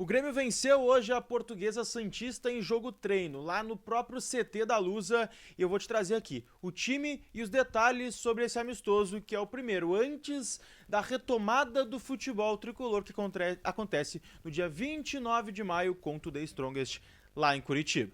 O Grêmio venceu hoje a Portuguesa Santista em jogo treino, lá no próprio CT da Lusa, e eu vou te trazer aqui o time e os detalhes sobre esse amistoso, que é o primeiro antes da retomada do futebol tricolor que acontece no dia 29 de maio contra o The Strongest lá em Curitiba.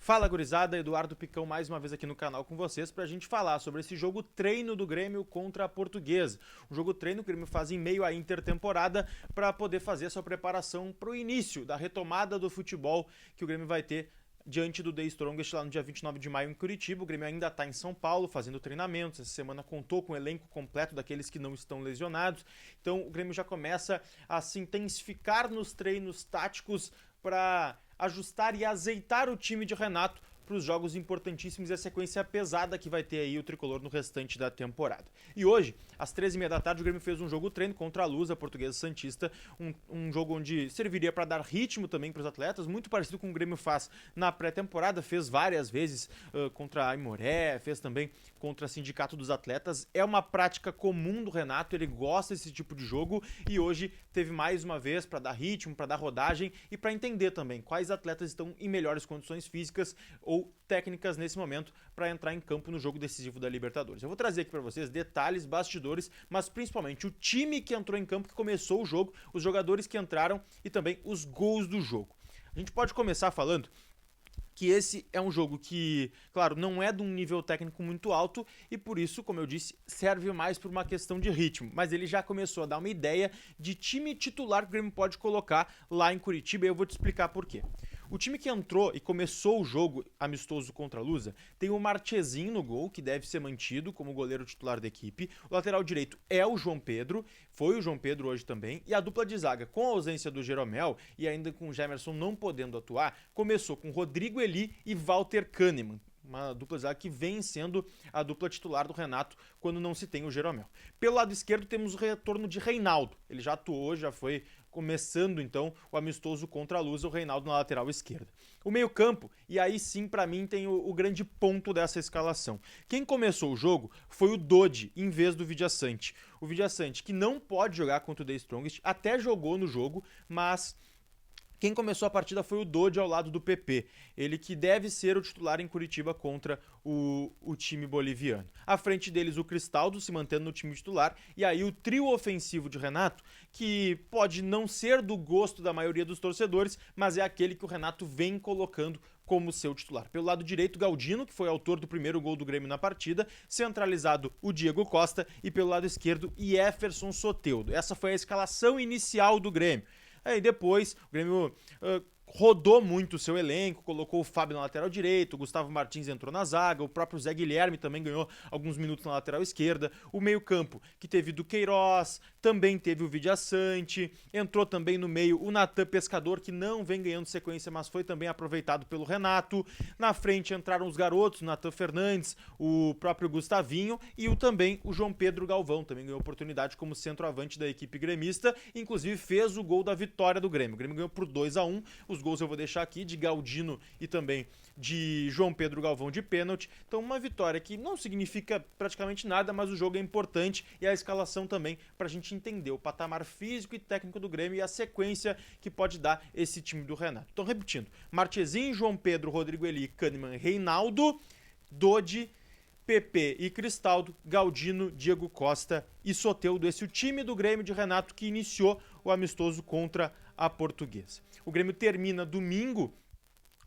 Fala gurizada, Eduardo Picão mais uma vez aqui no canal com vocês pra gente falar sobre esse jogo treino do Grêmio contra a Portuguesa. Um jogo treino que o Grêmio faz em meio à intertemporada para poder fazer a sua preparação para o início da retomada do futebol que o Grêmio vai ter diante do The Strongest lá no dia 29 de maio em Curitiba. O Grêmio ainda está em São Paulo fazendo treinamentos. Essa semana contou com o elenco completo daqueles que não estão lesionados. Então o Grêmio já começa a se intensificar nos treinos táticos para ajustar e azeitar o time de Renato para os jogos importantíssimos e a sequência pesada que vai ter aí o tricolor no restante da temporada. E hoje, às 13h30 da tarde, o Grêmio fez um jogo treino contra a Lusa, a Portuguesa Santista, um jogo onde serviria para dar ritmo também para os atletas, muito parecido com o Grêmio faz na pré-temporada, fez várias vezes contra a Aimoré, fez também contra o Sindicato dos Atletas. É uma prática comum do Renato, ele gosta desse tipo de jogo e hoje teve mais uma vez para dar ritmo, para dar rodagem e para entender também quais atletas estão em melhores condições físicas ou técnicas nesse momento para entrar em campo no jogo decisivo da Libertadores. Eu vou trazer aqui para vocês detalhes, bastidores, mas principalmente o time que entrou em campo, que começou o jogo, os jogadores que entraram e também os gols do jogo. A gente pode começar falando que esse é um jogo que, claro, não é de um nível técnico muito alto e por isso, como eu disse, serve mais por uma questão de ritmo, mas ele já começou a dar uma ideia de time titular que o Grêmio pode colocar lá em Curitiba e eu vou te explicar por quê. O time que entrou e começou o jogo amistoso contra a Lusa tem o Marchesin no gol, que deve ser mantido como goleiro titular da equipe. O lateral direito é o João Pedro, foi o João Pedro hoje também. E a dupla de zaga, com a ausência do Jeromel e ainda com o Gemerson não podendo atuar, começou com Rodrigo Eli e Walter Kahneman. Uma dupla zaga que vem sendo a dupla titular do Renato quando não se tem o Jeromel. Pelo lado esquerdo temos o retorno de Reinaldo. Ele já atuou, já foi começando então o amistoso contra a Lusa, o Reinaldo na lateral esquerda. O meio-campo, e aí sim para mim tem o grande ponto dessa escalação. Quem começou o jogo foi o Dodi em vez do Vidiaçante. O Vidiaçante que não pode jogar contra o The Strongest, até jogou no jogo, mas quem começou a partida foi o Dodi ao lado do PP, ele que deve ser o titular em Curitiba contra o time boliviano. À frente deles o Cristaldo se mantendo no time titular e aí o trio ofensivo de Renato, que pode não ser do gosto da maioria dos torcedores, mas é aquele que o Renato vem colocando como seu titular. Pelo lado direito, Galdino, que foi autor do primeiro gol do Grêmio na partida, centralizado o Diego Costa e pelo lado esquerdo, Jefferson Soteldo. Essa foi a escalação inicial do Grêmio. Aí depois o Grêmio rodou muito o seu elenco, colocou o Fábio na lateral direita, o Gustavo Martins entrou na zaga, o próprio Zé Guilherme também ganhou alguns minutos na lateral esquerda, o meio-campo que teve Duqueiroz, também teve o Vidiaçante, entrou também no meio o Natan Pescador, que não vem ganhando sequência, mas foi também aproveitado pelo Renato. Na frente entraram os garotos, o Natan Fernandes, o próprio Gustavinho e também o João Pedro Galvão, também ganhou oportunidade como centroavante da equipe gremista, inclusive fez o gol da vitória do Grêmio. O Grêmio ganhou por 2-1, os gols eu vou deixar aqui, de Galdino e também de João Pedro Galvão de pênalti. Então uma vitória que não significa praticamente nada, mas o jogo é importante e a escalação também para a gente entender o patamar físico e técnico do Grêmio e a sequência que pode dar esse time do Renato. Então repetindo, Marchesin, João Pedro, Rodrigo Eli, Kahneman, Reinaldo, Dodi, PP e Cristaldo, Galdino, Diego Costa e Soteldo. Esse é o time do Grêmio de Renato que iniciou o amistoso contra a Portuguesa. O Grêmio termina domingo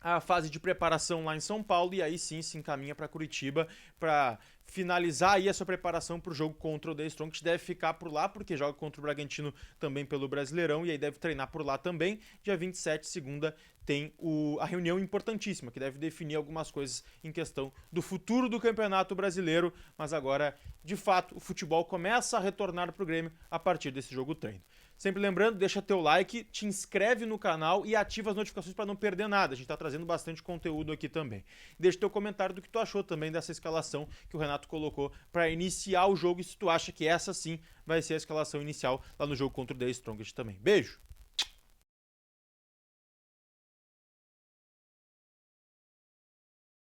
a fase de preparação lá em São Paulo e aí sim se encaminha para Curitiba para finalizar aí a sua preparação para o jogo contra o The Strongest. Deve ficar por lá porque joga contra o Bragantino também pelo Brasileirão e aí deve treinar por lá também. Dia 27, segunda, tem a reunião importantíssima que deve definir algumas coisas em questão do futuro do Campeonato Brasileiro, mas agora, de fato, o futebol começa a retornar para o Grêmio a partir desse jogo treino. Sempre lembrando, deixa teu like, te inscreve no canal e ativa as notificações para não perder nada. A gente está trazendo bastante conteúdo aqui também. Deixa teu comentário do que tu achou também dessa escalação que o Renato colocou para iniciar o jogo e se tu acha que essa sim vai ser a escalação inicial lá no jogo contra o The Strongest também. Beijo!